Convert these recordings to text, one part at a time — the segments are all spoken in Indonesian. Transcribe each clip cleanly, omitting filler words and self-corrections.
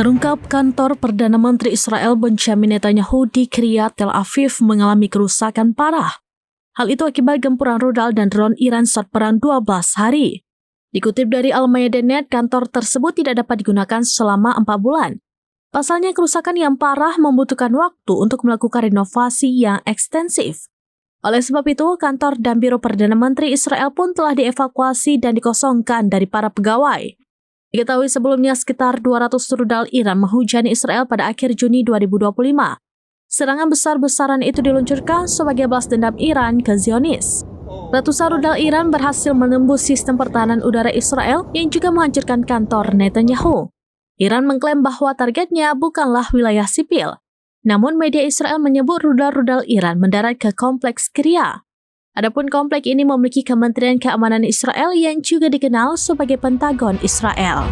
Terungkap kantor Perdana Menteri Israel Benjamin Netanyahu di Kiryat Tel Aviv mengalami kerusakan parah. Hal itu akibat gempuran rudal dan drone Iran saat perang 12 hari. Dikutip dari Al-Mayadeen, kantor tersebut tidak dapat digunakan selama 4 bulan. Pasalnya kerusakan yang parah membutuhkan waktu untuk melakukan renovasi yang ekstensif. Oleh sebab itu, kantor dan biro Perdana Menteri Israel pun telah dievakuasi dan dikosongkan dari para pegawai. Diketahui sebelumnya sekitar 200 rudal Iran menghujani Israel pada akhir Juni 2025. Serangan besar-besaran itu diluncurkan sebagai balas dendam Iran ke Zionis. Ratusan rudal Iran berhasil menembus sistem pertahanan udara Israel yang juga menghancurkan kantor Netanyahu. Iran mengklaim bahwa targetnya bukanlah wilayah sipil. Namun media Israel menyebut rudal-rudal Iran mendarat ke kompleks Kiryat. Adapun kompleks ini memiliki Kementerian Keamanan Israel yang juga dikenal sebagai Pentagon Israel.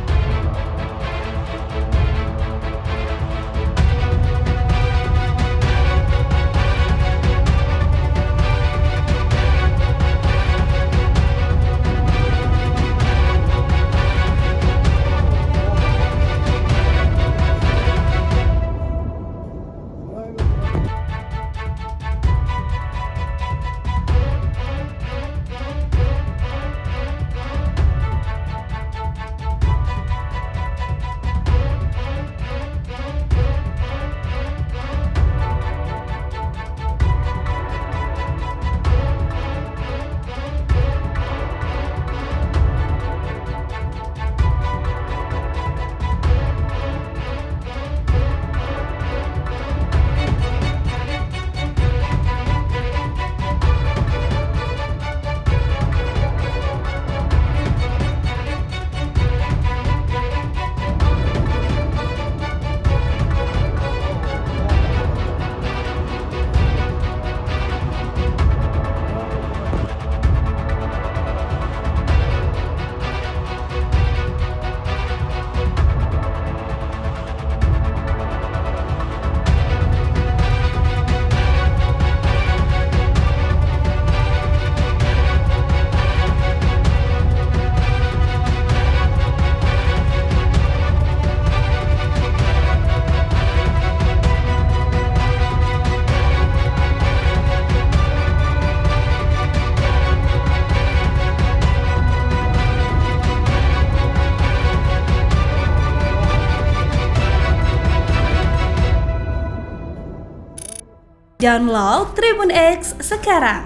Download Tribun X sekarang,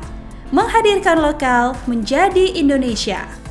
menghadirkan lokal menjadi Indonesia.